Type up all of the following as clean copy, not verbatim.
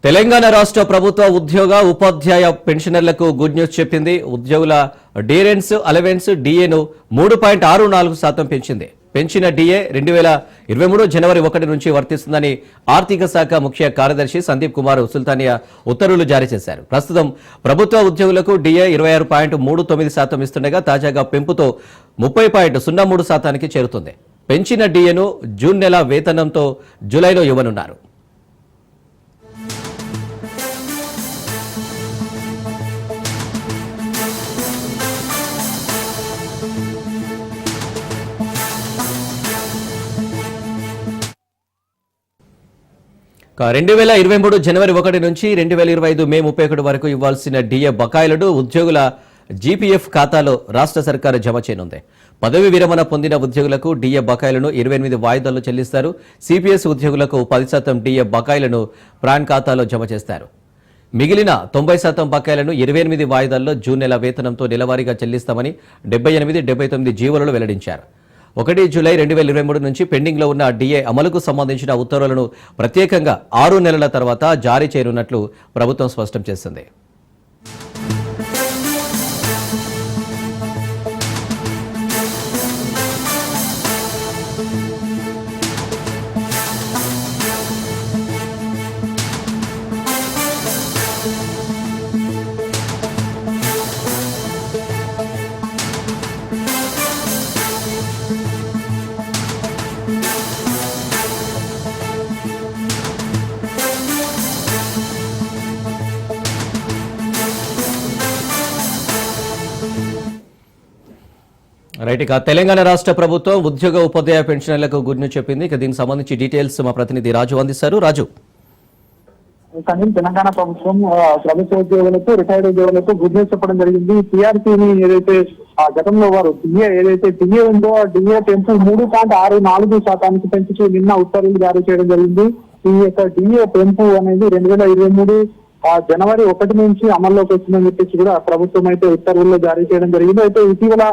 తెలంగాణ రాష్ట్ర ప్రభుత్వ ఉద్యోగ ఉపాధ్యాయ పెన్షనర్లకు గుడ్ న్యూస్ చెప్పింది. ఉద్యోగుల డీరెన్స్ అలవెన్స్ డిఏను 3.64% పెంచింది. పెంచిన డిఏ 2023 జనవరి 1 నుంచి వర్తిస్తుందని ఆర్థిక శాఖ ముఖ్య కార్యదర్శి సందీప్ కుమార్ సుల్తానియా ఉత్తర్వులు జారీ చేశారు. ప్రస్తుతం ప్రభుత్వ ఉద్యోగులకు డిఏ 26.39% ఇస్తుండగా తాజాగా పెంపుతో 30.03%కి చేరుతుంది. పెంచిన డిఏను జూన్ నెల వేతనంతో జూలైలో ఇవ్వనున్నారు. ఇక 2023 జనవరి 1 నుంచి 2025 మే 31 వరకు ఇవ్వాల్సిన డిఏ బకాయిలను ఉద్యోగుల జీపీఎఫ్ ఖాతాలో రాష్ట్ర సర్కారు జమ చేయనుంది. పదవి విరమణ పొందిన ఉద్యోగులకు డిఏ బకాయిలను 28 వాయిదాల్లో చెల్లిస్తారు. సిపిఎస్ ఉద్యోగులకు 10% డిఏ బకాయిలను ప్రాన్ ఖాతాలో జమ చేస్తారు. మిగిలిన 90% బకాయిలను 28 వాయిదాల్లో జూన్ నెల వేతనంతో నెలవారీగా చెల్లిస్తామని 78, 79 జీవోలలో వెల్లడించారు. 1 జూలై 2023 నుంచి పెండింగ్లో ఉన్న డిఏ అమలుకు సంబంధించిన ఉత్తర్వులను ప్రత్యేకంగా 6 నెలల తర్వాత జారీ చేయనున్నట్లు ప్రభుత్వం స్పష్టం చేసింది. రైట్, ఇక తెలంగాణ రాష్ట్ర ప్రభుత్వం ఉద్యోగ ఉపాధ్యాయ పెన్షనర్లకు గుడ్ న్యూస్ చెప్పింది. ఇక దీనికి సంబంధించి డీటెయిల్స్ మా ప్రతినిధి రాజు అందిస్తారు. రాజు, కానీ తెలంగాణ ప్రభుత్వం ప్రభుత్వ ఉద్యోగులకు రిటైర్డ్ ఉద్యోగులకు గుడ్ న్యూస్ చెప్పడం జరిగింది. టీఆర్పీని ఏదైతే గతంలో వారు ఏదైతే డిఏ ఉందో ఆ డిఏ పెంపు 3.64% పెంచుతూ నిన్న ఉత్తర్వులు జారీ చేయడం జరిగింది. ఈ యొక్క డిఏ పెంపు అనేది 2023 జనవరి 1 నుంచి అమల్లోకి వచ్చిందని చెప్పేసి కూడా ప్రభుత్వం అయితే ఉత్తర్వుల్లో జారీ చేయడం జరిగింది. అయితే ఇటీవల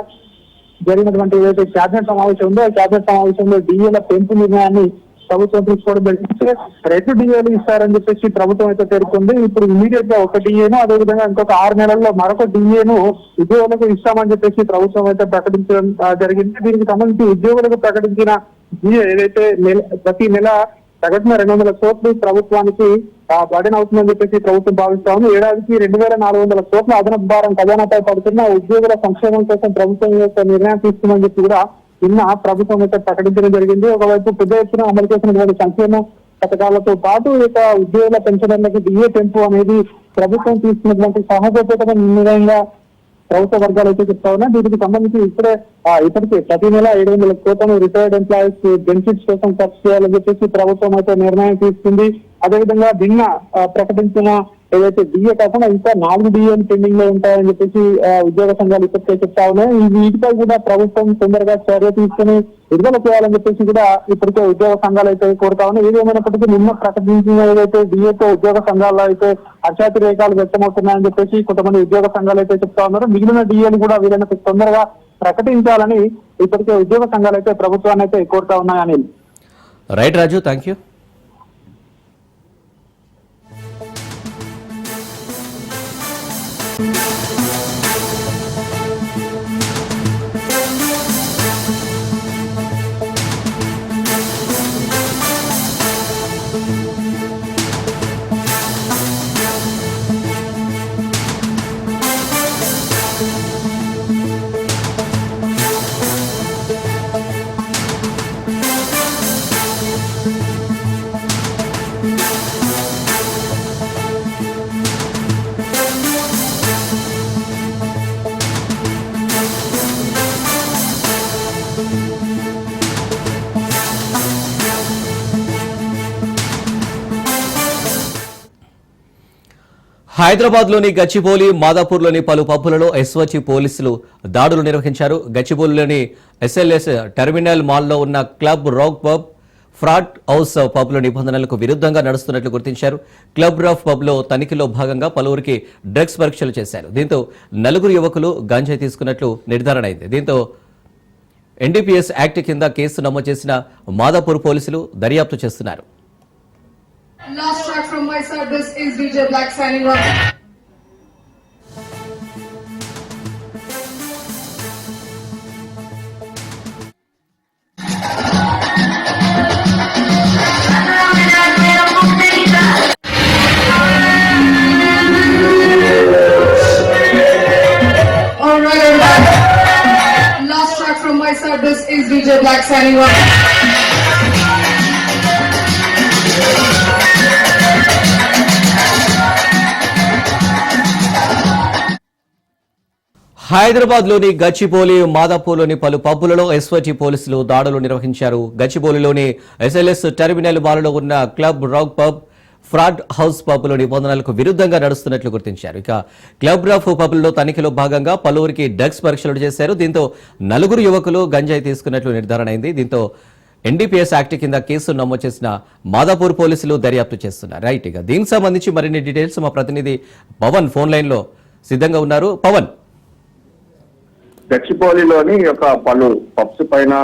జరిగినటువంటి ఏదైతే క్యాబినెట్ సమావేశం ఉందో ఆ క్యాబినెట్ సమావేశంలో డిఏల పెంపు నిర్ణయాన్ని ప్రభుత్వం తీసుకోవడం జరిగింది. 2 డిఏలు ఇస్తారని చెప్పేసి ప్రభుత్వం అయితే పేర్కొంది. ఇప్పుడు ఇమీడియట్ గా 1 డిఏను, అదేవిధంగా ఇంకొక 6 నెలల్లో మరొక డిఏను ఉద్యోగులకు ఇస్తామని చెప్పేసి ప్రభుత్వం అయితే ప్రకటించడం జరిగింది. దీనికి సంబంధించి ఉద్యోగులకు ప్రకటించిన డిఏ ఏదైతే ప్రతి నెల సగటున 200 కోట్లు ప్రభుత్వానికి బర్డెన్ అవుతుందని చెప్పేసి ప్రభుత్వం భావిస్తా ఉంది. ఏడాదికి 2400 కోట్ల అదనపు భారం ఖజానాపై పడుతున్న ఉద్యోగుల సంక్షేమం కోసం ప్రభుత్వం యొక్క నిర్ణయం తీసుకుందని చెప్పి కూడా నిన్న ప్రభుత్వం అయితే ప్రకటించడం జరిగింది. ఒకవైపు పెద్ద ఎత్తున అమలు చేసినటువంటి సంక్షేమ పథకాలతో పాటు ఇక ఉద్యోగుల పెన్షనర్లకు డిఏ పెంపు అనేది ప్రభుత్వం తీసుకున్నటువంటి సహజోపేతమైన నిర్ణయంగా ప్రభుత్వ వర్గాలు అయితే చెప్తా ఉన్నాయి. దీనికి సంబంధించి ఇప్పటికే ప్రతి నెల 700 కోట్లను రిటైర్డ్ ఎంప్లాయీస్ బెనిఫిట్స్ కోసం ఖర్చు చేయాలని చెప్పేసి ప్రభుత్వం అయితే నిర్ణయం తీసుకుంది. అదేవిధంగా నిన్న ప్రకటించిన ఏదైతే డిఏ కాకుండా ఇంకా 4 డిఏలు పెండింగ్ లో ఉంటాయని చెప్పేసి ఉద్యోగ సంఘాలు ఇప్పటికే చెప్తా ఉన్నాయి. వీటిపై కూడా ప్రభుత్వం తొందరగా చర్య తీసుకుని విడుదల చేయాలని చెప్పేసి కూడా ఇప్పటికే ఉద్యోగ సంఘాలు అయితే కోరుతా ఉన్నాయి. ఏదేమైనప్పటికీ నిన్న ప్రకటించిన ఏదైతే డిఏతో ఉద్యోగ సంఘాల్లో అయితే అత్యాతిరేకాలు వ్యక్తమవుతున్నాయని చెప్పేసి కొంతమంది ఉద్యోగ సంఘాలు అయితే చెప్తా ఉన్నారు. మిగిలిన డిఏలు కూడా వీళ్ళని తొందరగా ప్రకటించాలని ఇప్పటికే ఉద్యోగ సంఘాలు అయితే ప్రభుత్వాన్ని అయితే కోరుతా ఉన్నాయని. Right Raju, thank you. హైదరాబాద్లోని గచ్చిబౌలి, మాదాపూర్లోని పలు పబ్బులలో ఎస్ఓజీ పోలీసులు దాడులు నిర్వహించారు. గచ్చిబౌలిలోని ఎస్ఎల్ఎస్ టెర్మినల్ మాల్లో ఉన్న club rock pub, fraud house పబ్ల నిబంధనలకు విరుద్ధంగా నడుస్తున్నట్లు గుర్తించారు. క్లబ్ రాఫ్ పబ్లో తనిఖీలో భాగంగా పలువురికి డ్రగ్స్ పరీక్షలు చేశారు. దీంతో 4 యువకులు గంజాయి తీసుకున్నట్లు నిర్ధారణ అయింది. దీంతో ఎన్డీపీఎస్ యాక్ట్ కింద కేసు నమోదు చేసిన మాదాపూర్ పోలీసులు దర్యాప్తు చేస్తున్నారు. Last track from my side, this is DJ Black signing off. Alright, everybody. Last track from my side, this is DJ Black signing off. హైదరాబాద్లోని గచ్చిబౌలి మాదాపూర్లోని పలు పబ్బులలో ఎస్ఓటీ పోలీసులు దాడులు నిర్వహించారు. గచ్చిబౌలిలోని ఎస్ఎల్ఎస్ టెర్మినల్ మాల్లో ఉన్న club rock pub, fraud house పబ్లో నిబంధనలకు విరుద్ధంగా నడుస్తున్నట్లు గుర్తించారు. ఇక క్లబ్ రాక్ పబ్లో తనిఖీలో భాగంగా పలువురికి డ్రగ్స్ పరీక్షలు చేశారు. దీంతో నలుగురు యువకులు గంజాయి తీసుకున్నట్లు నిర్ధారణ అయింది. దీంతో ఎన్డీపీఎస్ యాక్ట్ కింద కేసు నమోదు చేసిన మాదాపూర్ పోలీసులు దర్యాప్తు చేస్తున్నారు. రైట్, ఇక దీనికి సంబంధించి మరిన్ని డీటెయిల్స్ మా ప్రతినిధి పవన్ ఫోన్ లైన్ లో సిద్ధంగా ఉన్నారు. పవన్, గచ్చిబౌలిలోని యొక్క పలు పబ్స్ పైన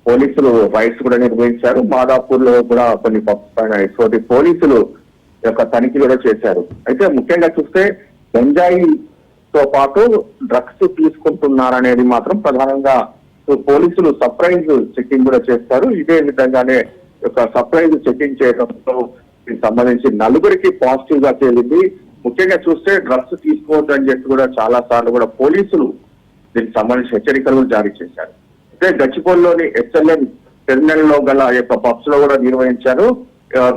పోలీసులు రైడ్స్ కూడా నిర్వహించారు. మాదాపూర్ లో కూడా కొన్ని పబ్స్ పైన ఎస్ఓటి పోలీసులు యొక్క తనిఖీలు కూడా చేశారు. అయితే ముఖ్యంగా చూస్తే గంజాయితో పాటు డ్రగ్స్ తీసుకుంటున్నారనేది మాత్రం ప్రధానంగా పోలీసులు సర్ప్రైజ్ చెకింగ్ కూడా చేస్తారు. ఇదే విధంగానే యొక్క సర్ప్రైజ్ చెకింగ్ చేయడంతో దీనికి సంబంధించి నలుగురికి పాజిటివ్ గా తేలింది. ముఖ్యంగా చూస్తే డ్రగ్స్ తీసుకోవద్దు అని చెప్పి కూడా చాలా సార్లు కూడా పోలీసులు దీనికి సంబంధించి హెచ్చరికలు జారీ చేశారు. అయితే గచ్చిబౌలిలోని ఎస్ఎల్ఎం టెర్మినల్ లో గల యొక్క పబ్స్ లో కూడా నిర్వహించారు.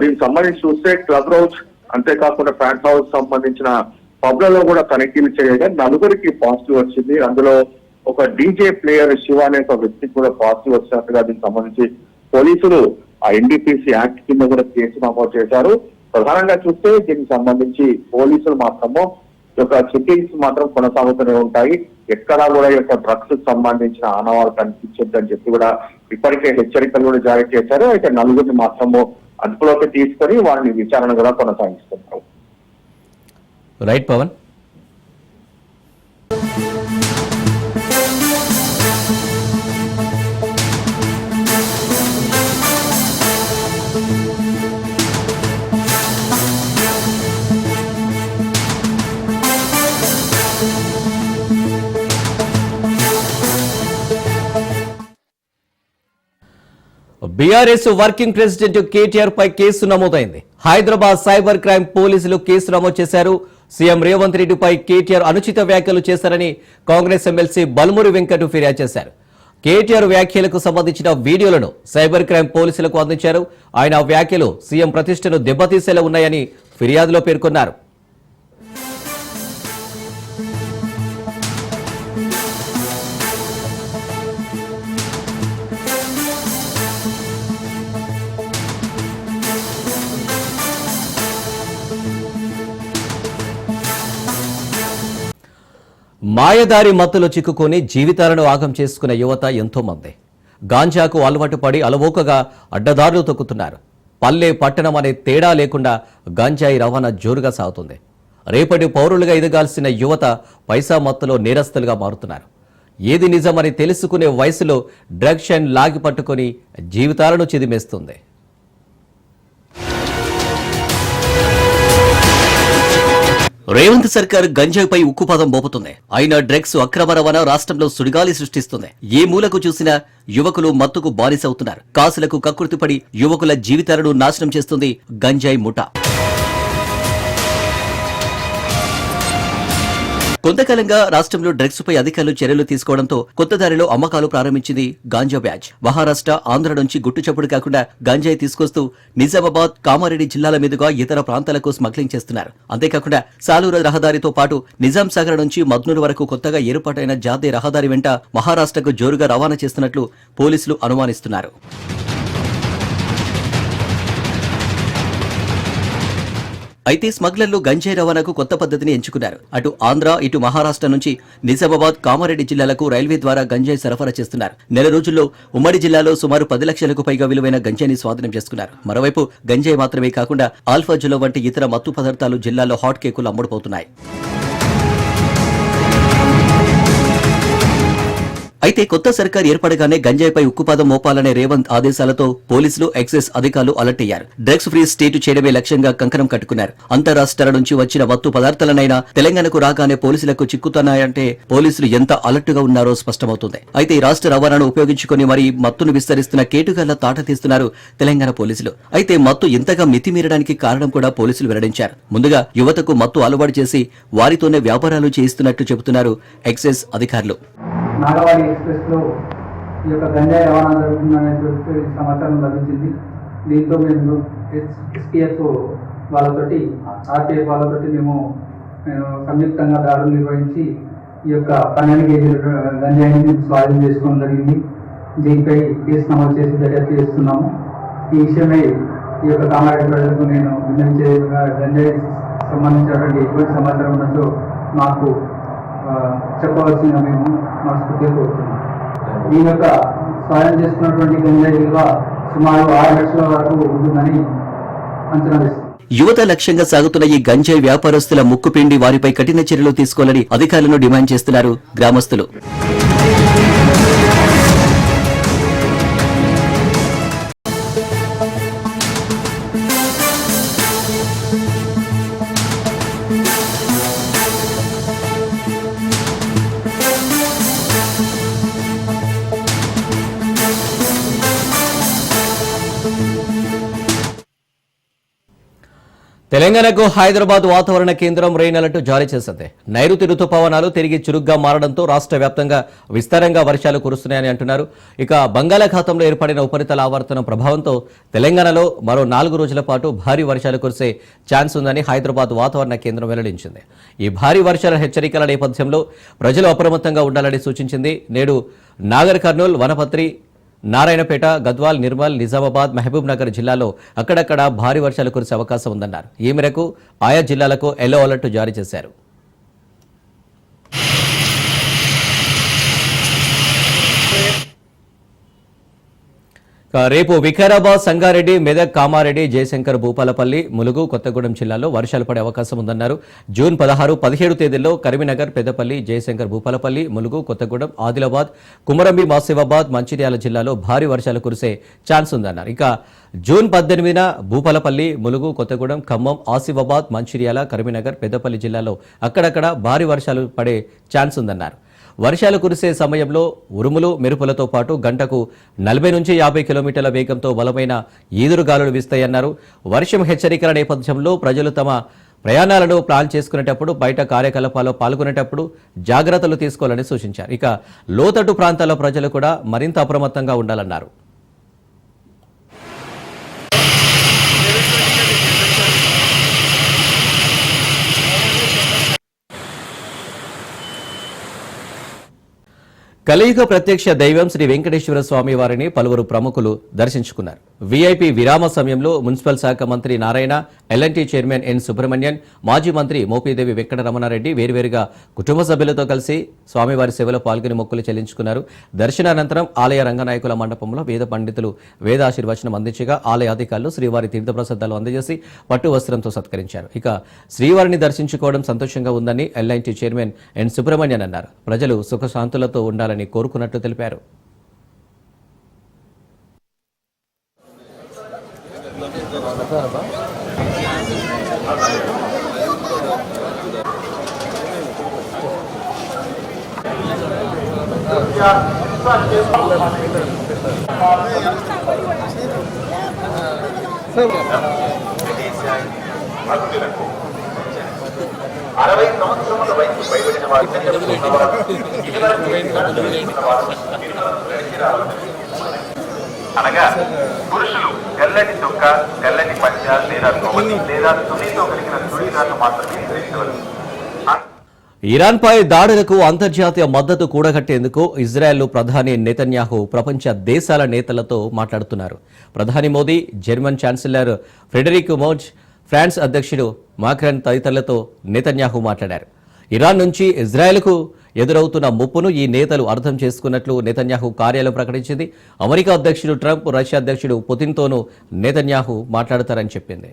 దీనికి సంబంధించి చూస్తే క్లబ్ హౌస్, అంతేకాకుండా ఫ్యాట్ హౌస్ సంబంధించిన పబ్లలో కూడా తనిఖీలు చేయగా నలుగురికి పాజిటివ్ వచ్చింది. అందులో ఒక డీజే ప్లేయర్ శివ అనే ఒక వ్యక్తికి కూడా పాజిటివ్ వచ్చినట్టుగా దీనికి సంబంధించి పోలీసులు ఆ ఎన్డీపీసీ యాక్ట్ కింద కూడా కేసు నమోదు చేశారు. ప్రధానంగా చూస్తే దీనికి సంబంధించి పోలీసులు మాత్రము యొక్క చెకింగ్స్ మాత్రం కొనసాగుతూనే ఉంటాయి. ఎక్కడా కూడా యొక్క డ్రగ్స్ సంబంధించిన ఆనవాళ్ళు కనిపించొద్దని చెప్పి కూడా ఇప్పటికే హెచ్చరికలు కూడా జారీ చేశారు. అయితే నలుగురిని మాత్రము అదుపులోకి తీసుకొని వారిని విచారణ కూడా కొనసాగిస్తున్నారు. Right Pawan. BRS working president KTR పై కేసు నమోదైంది. హైదరాబాద్ సైబర్ క్రైమ్ పోలీసులు కేసు నమోదు చేశారు. సీఎం రేవంత్ రెడ్డిపై కేటీఆర్ అనుచిత వ్యాఖ్యలు చేశారని కాంగ్రెస్ ఎమ్మెల్సీ బల్మూరి వెంకట్ ఫిర్యాదు చేశారు. కేటీఆర్ వ్యాఖ్యలకు సంబంధించిన వీడియోలను సైబర్ క్రైమ్ పోలీసులకు అందించారు. ఆయన వ్యాఖ్యలు సీఎం ప్రతిష్టను దెబ్బతీసేలా ఉన్నాయని ఫిర్యాదులో పేర్కొన్నారు. మాయదారి మత్తులో చిక్కుకొని జీవితాలను ఆగం చేసుకున్న యువత ఎంతో మంది గాంజాకు అలవాటు పడి అలవోకగా అడ్డదారులు తొక్కుతున్నారు. పల్లె పట్టణం అనే తేడా లేకుండా గంజాయి రవాణా జోరుగా సాగుతుంది. రేపటి పౌరులుగా ఎదగాల్సిన యువత పైసా మత్తులో నేరస్తులుగా మారుతున్నారు. ఏది నిజమని తెలుసుకునే వయసులో డ్రగ్ షైన్ లాగి పట్టుకొని జీవితాలను చిదిమేస్తుంది. రేవంత్ సర్కార్ గంజాయిపై ఉక్కుపాదం మోపుతుంది. అయినా డ్రగ్స్ అక్రమ రవాణా రాష్ట్రంలో సుడిగాలి సృష్టిస్తుంది. ఏ మూలకు చూసినా యువకులు మత్తుకు బానిసవుతున్నారు. కాసులకు కకృతిపడి యువకుల జీవితాలను నాశనం చేస్తుంది గంజాయి ముఠా. కొంతకాలంగా రాష్ట్రంలో డ్రగ్స్ పై అధికారులు చర్యలు తీసుకోవడంతో కొత్త దారిలో అమ్మకాలు ప్రారంభించింది గాంజా బ్యాచ్. మహారాష్ట్ర, ఆంధ్ర నుంచి గుట్టుచప్పుడు కాకుండా గంజాయి తీసుకొస్తూ నిజామాబాద్, కామారెడ్డి జిల్లాల మీదుగా ఇతర ప్రాంతాలకు స్మగ్లింగ్ చేస్తున్నారు. అంతేకాకుండా సాలూరు రహదారితో పాటు నిజాం సాగర్ నుంచి మద్నూరు వరకు కొత్తగా ఏర్పాటైన జాతీయ రహదారి వెంట మహారాష్ట్రకు జోరుగా రవాణా చేస్తున్నట్లు పోలీసులు అనుమానిస్తున్నారు. అయితే స్మగ్లర్లు గంజాయి రవాణాకు కొత్త పద్ధతిని ఎంచుకున్నారు. అటు ఆంధ్ర, ఇటు మహారాష్ట్ర నుంచి నిజామాబాద్, కామారెడ్డి జిల్లాలకు రైల్వే ద్వారా గంజాయి సరఫరా చేస్తున్నారు. నెల రోజుల్లో ఉమ్మడి జిల్లాలో సుమారు 10 లక్షలకు పైగా విలువైన గంజాయిని స్వాధీనం చేసుకున్నారు. మరోవైపు గంజాయి మాత్రమే కాకుండా ఆల్ఫా జులో వంటి ఇతర మత్తు పదార్థాలు జిల్లాలో హాట్ కేకులు అమ్ముడుపోతున్నాయి. అయితే కొత్త సర్కార్ ఏర్పడగానే గంజాయిపై ఉక్కుపాదం మోపాలనే రేవంత్ ఆదేశాలతో పోలీసులు ఎక్సైజ్ అధికారులు అలర్ట్ అయ్యారు. డ్రగ్స్ ఫ్రీ స్టేట్ చేయడమే లక్ష్యంగా కంకణం కట్టుకున్నారు. అంతరాష్ట్రాల నుంచి వచ్చిన మత్తు పదార్థాలనైనా తెలంగాణకు రాగానే పోలీసులకు చిక్కుతున్నాయంటే పోలీసులు ఎంత అలర్ట్ గా ఉన్నారో స్పష్టమవుతుంది. అయితే ఈ రాష్ట్ర రవాణాను ఉపయోగించుకుని మరీ మత్తును విస్తరిస్తున్న కేటుగాళ్ల తాట తీస్తున్నారు తెలంగాణ పోలీసులు. అయితే మత్తు ఇంతగా మితిమీరడానికి కారణం కూడా పోలీసులు వెల్లడించారు. ముందుగా యువతకు మత్తు అలవాటు చేసి వారితోనే వ్యాపారాలు చేయిస్తున్నట్టు చెబుతున్నారు ఎక్సైజ్ అధికారులు. నాగవాడి ఎక్స్ప్రెస్ లో ఈ యొక్క గంజాయి రవాణా జరుగుతుందనేటువంటి సమాచారం లభించింది. దీంతో మేము ఎస్పీఎఫ్ వాళ్ళతోటి ఆర్టీఎఫ్ వాళ్ళతోటి మేము సంయుక్తంగా దాడులు నిర్వహించి ఈ యొక్క 12 కేజీల గంజాయిని స్వాధీనం చేసుకోవడం జరిగింది. దీనిపై కేసు నమోదు చేసి దర్యాప్తు చేస్తున్నాము. ఈ విషయమై ఈ యొక్క కామారెడ్డి ప్రజలకు నేను విన్నవించే విధంగా గంజాయి సంబంధించినటువంటి ఎటువంటి సమాచారం ఉన్నచో మాకు చెప్పవలసిందిగా మేము మనస్ఫూర్తిగా కోరుతున్నాం. దీని యొక్క స్వాధీనం చేసుకున్నటువంటి గంజాయి విలువ సుమారు 6 లక్షల వరకు ఉంటుందని అంచనా వేస్తుంది. యువత లక్ష్యంగా సాగుతున్న ఈ గంజాయి వ్యాపారస్తుల ముక్కుపిండి వారిపై కఠిన చర్యలు తీసుకోవాలని అధికారులను డిమాండ్ చేస్తున్నారు గ్రామస్తులు. తెలంగాణకు హైదరాబాద్ వాతావరణ కేంద్రం రెయిన్ అలర్ట్ జారీ చేసింది. నైరుతి రుతుపవనాలు తిరిగి చురుగ్గా మారడంతో రాష్ట్ర వ్యాప్తంగా విస్తారంగా వర్షాలు కురుస్తున్నాయని అంటున్నారు. ఇక బంగాళాఖాతంలో ఏర్పడిన ఉపరితల ఆవర్తనం ప్రభావంతో తెలంగాణలో మరో 4 రోజుల పాటు భారీ వర్షాలు కురిసే ఛాన్స్ ఉందని హైదరాబాద్ వాతావరణ కేంద్రం వెల్లడించింది. ఈ భారీ వర్షాల హెచ్చరికల నేపథ్యంలో ప్రజలు అప్రమత్తంగా ఉండాలని సూచించింది. నేడు నాగర్ కర్నూల్, వనపత్రి, నారాయణపేట, గద్వాల్, నిర్మల్, నిజామాబాద్, మహబూబ్ నగర్ జిల్లాలో అక్కడక్కడ భారీ వర్షాలు కురిసే అవకాశం ఉందన్నారు. ఈ మేరకు ఆయా జిల్లాలకు ఎల్లో అలర్ట్ జారీ చేశారు. రేపు వికారాబాద్, సంగారెడ్డి, మెదక్, కామారెడ్డి, జయశంకర్, భూపాలపల్లి, ములుగు, కొత్తగూడెం జిల్లాల్లో వర్షాలు పడే అవకాశం ఉందన్నారు. జూన్ 16, 17 తేదీల్లో కరీంనగర్, పెద్దపల్లి, జయశంకర్, భూపాలపల్లి, ములుగు, కొత్తగూడెం, ఆదిలాబాద్, కుమరంభి, మాసిఫాబాద్, మంచిర్యాల జిల్లాలో భారీ వర్షాలు కురిసే ఛాన్స్ ఉందన్నారు. ఇక జూన్ 18న భూపాలపల్లి, ములుగు, కొత్తగూడెం, ఖమ్మం, ఆసిఫాబాద్, మంచిర్యాల, కరీంనగర్, పెద్దపల్లి జిల్లాలో అక్కడక్కడ భారీ వర్షాలు పడే ఛాన్స్ ఉందన్నారు. వర్షాలు కురిసే సమయంలో ఉరుములు, మెరుపులతో పాటు గంటకు 40 నుంచి 50 కిలోమీటర్ల వేగంతో బలమైన ఈదురుగాలులు వీస్తాయన్నారు. వర్షం హెచ్చరికల నేపథ్యంలో ప్రజలు తమ ప్రయాణాలను ప్లాన్ చేసుకునేటప్పుడు, బయట కార్యకలాపాల్లో పాల్గొనేటప్పుడు జాగ్రత్తలు తీసుకోవాలని సూచించారు. ఇక లోతట్టు ప్రాంతాల ప్రజలు కూడా మరింత అప్రమత్తంగా ఉండాలన్నారు. కలియుగ ప్రత్యక్ష దైవం శ్రీ వెంకటేశ్వర స్వామి వారిని పలువురు ప్రముఖులు దర్శించుకున్నారు. వీఐపీ విరామ సమయంలో మున్సిపల్ శాఖ మంత్రి Narayana, L and T chairman N Subrahmanyan, మాజీ మంత్రి మోపిదేవి వెంకటరమణారెడ్డి వేర్వేరుగా కుటుంబ సభ్యులతో కలిసి స్వామివారి సేవలో పాల్గొని మొక్కులు చెల్లించుకున్నారు. దర్శనానంతరం ఆలయ రంగనాయకుల మండపంలో వేద పండితులు వేదాశీర్వచనం అందించగా ఆలయ అధికారులు శ్రీవారి తీర్థప్రసాదాలు అందజేసి పట్టు వస్త్రంతో సత్కరించారు. ఇక శ్రీవారిని దర్శించుకోవడం సంతోషంగా ఉందని ఎల్ఎన్టీ చైర్మన్ ఎన్ సుబ్రహ్మణ్యన్ అన్నారు. ప్రజలు సుఖశాంతులతో ఉండాలని కోరుకున్నట్లు తెలిపారు. భక్తులకు 60 సంవత్సరముల వయసు పైబడిన అనగా పురుషులు తెల్లని చొక్క, తెల్లని పంచ లేదా లేదా తునితో కలిగిన చుడీదార్లు మాత్రమే ధరించవచ్చు. ఇరాన్పై దాడులకు అంతర్జాతీయ మద్దతు కూడగట్టేందుకు ఇజ్రాయెల్ ప్రధాని నెతన్యాహు ప్రపంచ దేశాల నేతలతో మాట్లాడుతున్నారు. ప్రధాని Modi, German chancellor Friedrich Merz, France అధ్యక్షుడు మాక్రాన్ తదితరులతో నెతన్యాహు మాట్లాడారు. ఇరాన్ నుంచి ఇజ్రాయెల్కు ఎదురవుతున్న ముప్పును ఈ నేతలు అర్థం చేసుకున్నట్లు నెతన్యాహు కార్యాలయం ప్రకటించింది. అమెరికా అధ్యక్షుడు ట్రంప్, రష్యా అధ్యక్షుడు పుతిన్తోనూ నెతన్యాహు మాట్లాడతారని చెప్పింది.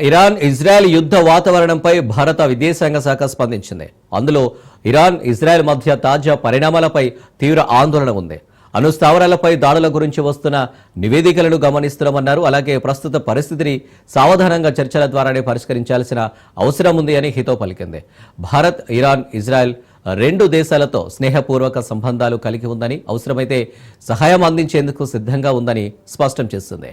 ఇరాన్ ఇజ్రాయెల్ యుద్ధ వాతావరణంపై భారత విదేశాంగ శాఖ స్పందించింది. అందులో ఇరాన్ ఇజ్రాయెల్ మధ్య తాజా పరిణామాలపై తీవ్ర ఆందోళన ఉంది. అణు స్థావరాలపై దాడుల గురించి వస్తున్న నివేదికలను గమనిస్తున్నామన్నారు. అలాగే ప్రస్తుత పరిస్థితిని సావధానంగా చర్చల ద్వారానే పరిష్కరించాల్సిన అవసరం ఉంది అని హితో పలికింది. భారత్, ఇరాన్, ఇజ్రాయెల్ రెండు దేశాలతో స్నేహపూర్వక సంబంధాలు కలిగి ఉందని, అవసరమైతే సహాయం అందించేందుకు సిద్ధంగా ఉందని స్పష్టం చేస్తుంది.